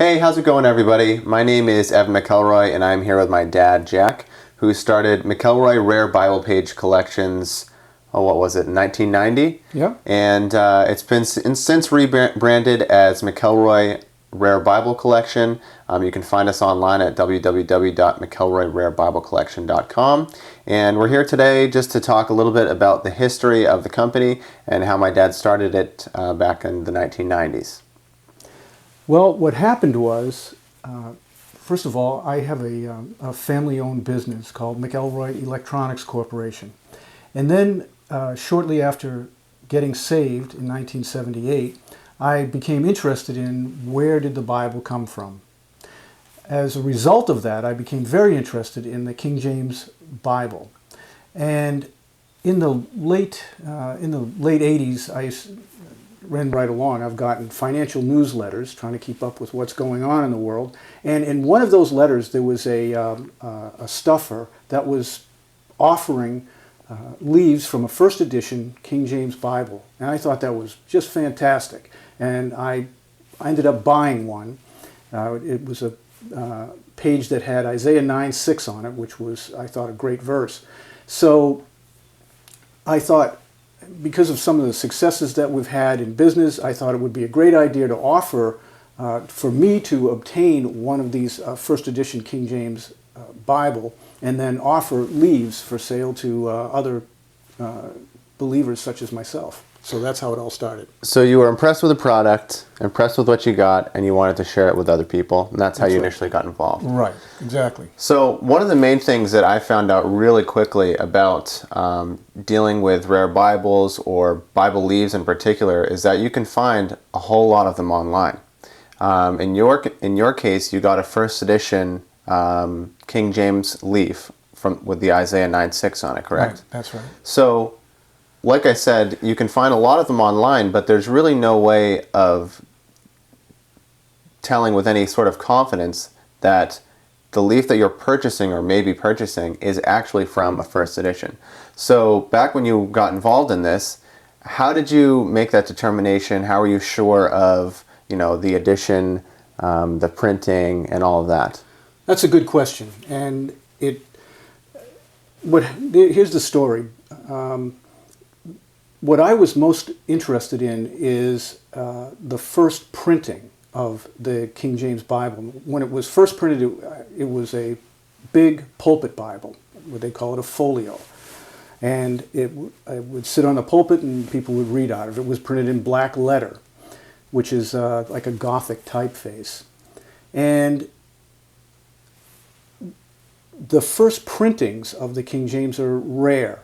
Hey, how's it going, everybody? My name is Evan McElroy, and I'm here with my dad, Jack, who started McElroy Rare Bible Page Collections, what was it, 1990? Yeah. And it's been since rebranded as McElroy Rare Bible Collection. You can find us online at www.mcelroyrararebiblecollection.com. And we're here today just to talk a little bit about the history of the company and how my dad started it back in the 1990s. Well, what happened was, first of all, I have a family-owned business called McElroy Electronics Corporation. And then shortly after getting saved in 1978, I became interested in where did the Bible come from. As a result of that, I became very interested in the King James Bible. And in the late 80s, I ran right along. I've gotten financial newsletters trying to keep up with what's going on in the world. And in one of those letters, there was a stuffer that was offering leaves from a first edition King James Bible. And I thought that was just fantastic. And I ended up buying one. It was a page that had Isaiah 9:6 on it, which was, I thought, a great verse. So I thought, because of some of the successes that we've had in business, I thought it would be a great idea to offer for me to obtain one of these first edition King James Bible and then offer leaves for sale to other believers such as myself. So that's how it all started. So you were impressed with the product, impressed with what you got, and you wanted to share it with other people, and that's how you initially got involved. Right, exactly. So one of the main things that I found out really quickly about dealing with rare Bibles or Bible leaves in particular is that you can find a whole lot of them online. In your case, you got a first edition King James leaf with the Isaiah 9:6 on it, correct? Right, that's right. So, like I said, you can find a lot of them online, but there's really no way of telling with any sort of confidence that the leaf that you're purchasing or maybe purchasing is actually from a first edition. So back when you got involved in this, how did you make that determination? How were you sure of, the edition, the printing, and all of that? That's a good question. And here's the story. What I was most interested in is the first printing of the King James Bible. When it was first printed, it was a big pulpit Bible, what they call it a folio. And it would sit on the pulpit and people would read out of it. It was printed in black letter, which is like a Gothic typeface. And the first printings of the King James are rare.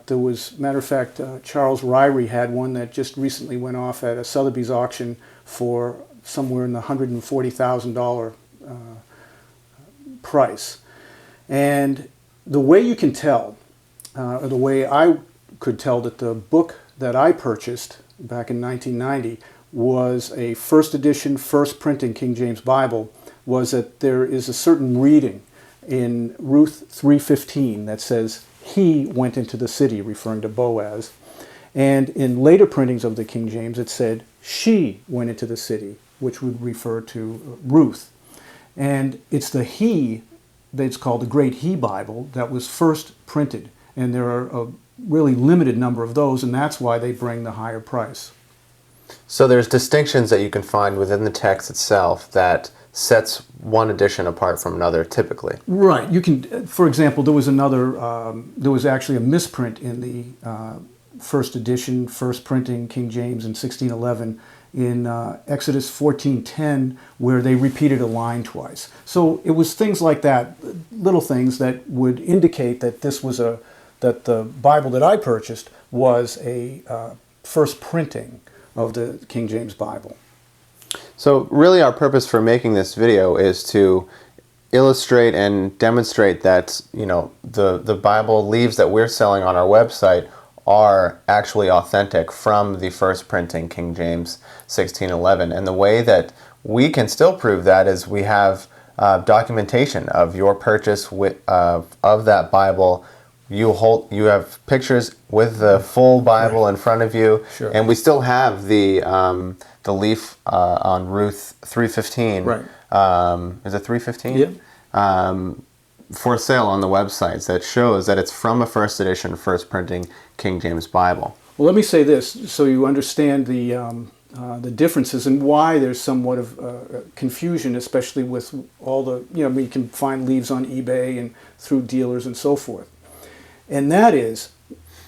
There was, matter of fact, Charles Ryrie had one that just recently went off at a Sotheby's auction for somewhere in the $140,000 price. And the way you can tell, or the way I could tell that the book that I purchased back in 1990 was a first edition, first printing King James Bible, was that there is a certain reading in Ruth 3:15 that says, "He went into the city," referring to Boaz. And in later printings of the King James, it said, "She went into the city," which would refer to Ruth. And it's the he that's called the Great He Bible that was first printed. And there are a really limited number of those, and that's why they bring the higher price. So there's distinctions that you can find within the text itself that sets one edition apart from another, typically. Right. You can, for example, there was actually a misprint in the first edition, first printing King James in 1611 in Exodus 14:10, where they repeated a line twice. So it was things like that, little things that would indicate that that the Bible that I purchased was a first printing of the King James Bible. So really our purpose for making this video is to illustrate and demonstrate that, the Bible leaves that we're selling on our website are actually authentic from the first printing King James 1611. And the way that we can still prove that is we have documentation of your purchase of that Bible you have pictures with the full Bible in front of you, Sure. and we still have the leaf on Ruth 3:15. Right. Is it 3:15? Yeah. For sale on the websites that shows that it's from a first edition, first printing King James Bible. Well, let me say this so you understand the differences and why there's somewhat of confusion, especially with all the, we can find leaves on eBay and through dealers and so forth. And that is,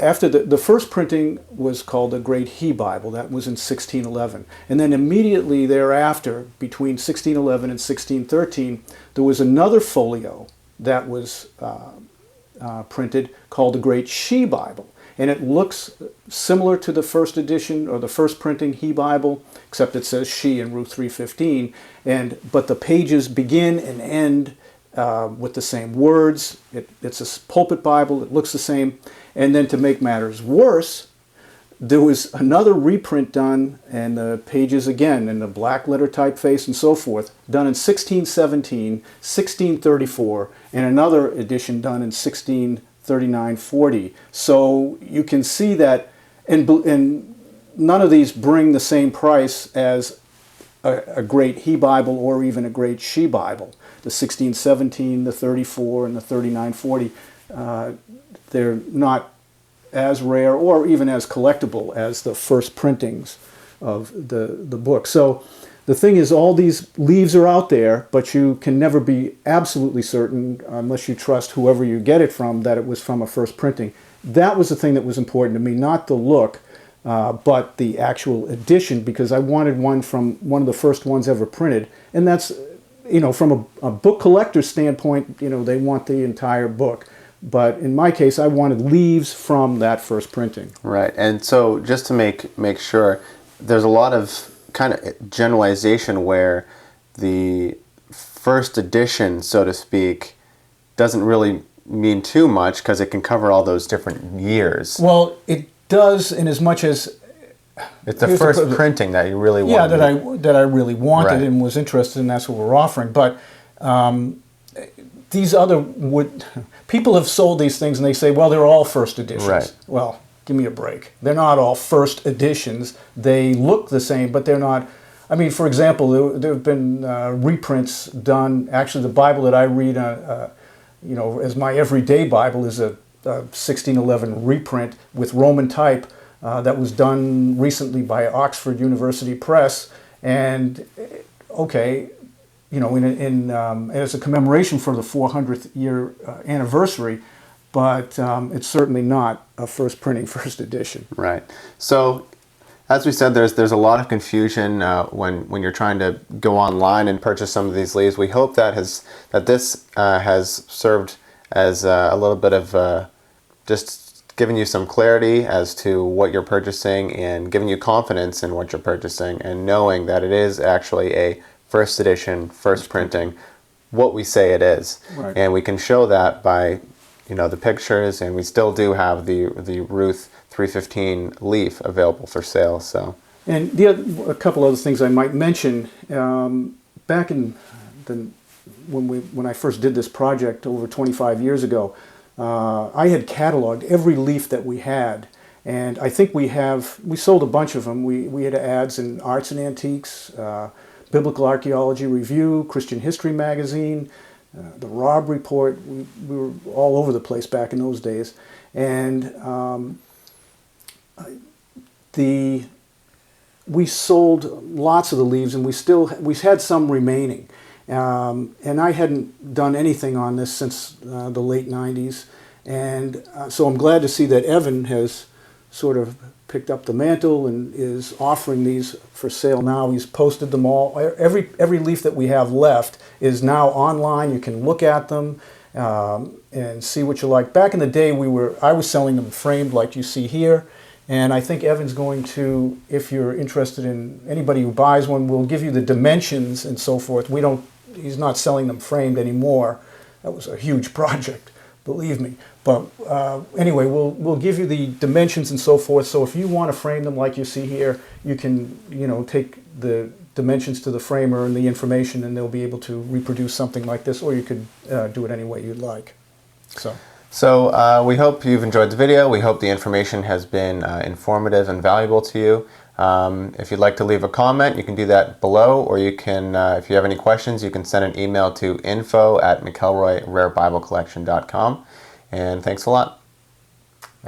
after the first printing was called the Great He Bible. That was in 1611. And then immediately thereafter, between 1611 and 1613, there was another folio that was printed called the Great She Bible. And it looks similar to the first edition or the first printing He Bible, except it says she in Ruth 3:15. But the pages begin and end with the same words. It's a pulpit Bible. It looks the same. And then to make matters worse, there was another reprint done, and the pages again in the black letter typeface and so forth, done in 1617, 1634, and another edition done in 1639-40. So you can see that, and none of these bring the same price as a Great He Bible or even a Great She Bible. The 1617, the 34, and the 39-40, they're not as rare or even as collectible as the first printings of the book. So the thing is, all these leaves are out there, but you can never be absolutely certain, unless you trust whoever you get it from, that it was from a first printing. That was the thing that was important to me, not the look, but the actual edition, because I wanted one from one of the first ones ever printed. And that's, from a book collector's standpoint, they want the entire book. But in my case, I wanted leaves from that first printing. Right. And so just to make sure, there's a lot of kind of generalization where the first edition, so to speak, doesn't really mean too much because it can cover all those different years. Well, it does, in as much as it's the first printing that you really wanted. Yeah, that I really wanted, right, and was interested in. That's what we're offering. But these other people have sold these things, and they say, well, they're all first editions. Right. Well, give me a break. They're not all first editions. They look the same, but they're not. I mean, for example, there have been reprints done. Actually, the Bible that I read, as my everyday Bible, is a 1611 reprint with Roman type that was done recently by Oxford University Press. And okay, and it's a commemoration for the 400th year anniversary, but it's certainly not a first printing, first edition. Right. So, as we said, there's a lot of confusion when you're trying to go online and purchase some of these leaves. We hope that this has served as a little bit of just giving you some clarity as to what you're purchasing and giving you confidence in what you're purchasing and knowing that it is actually a first edition, first printing, what we say it is. Right. And we can show that by the pictures, and we still do have the Ruth 315 leaf available for sale. So, and a couple other things I might mention. Back in when I first did this project over 25 years ago, I had cataloged every leaf that we had, and I think we sold a bunch of them. We had ads in Arts and Antiques, Biblical Archaeology Review, Christian History Magazine, the Robb Report. We were all over the place back in those days, and we sold lots of the leaves, and we had some remaining. And I hadn't done anything on this since the late 90s. And so I'm glad to see that Evan has sort of picked up the mantle and is offering these for sale now. He's posted them all. Every leaf that we have left is now online. You can look at them and see what you like. Back in the day, I was selling them framed like you see here. And I think Evan's going to, if you're interested in anybody who buys one, we'll give you the dimensions and so forth. He's not selling them framed anymore. That was a huge project, believe me. But anyway, we'll give you the dimensions and so forth. So if you want to frame them like you see here, you can take the dimensions to the framer and the information, and they'll be able to reproduce something like this, or you could do it any way you'd like. So So we hope you've enjoyed the video. We hope the information has been informative and valuable to you. If you'd like to leave a comment, you can do that below, or you can, if you have any questions, you can send an email to info@McElroyRareBibleCollection.com. And thanks a lot.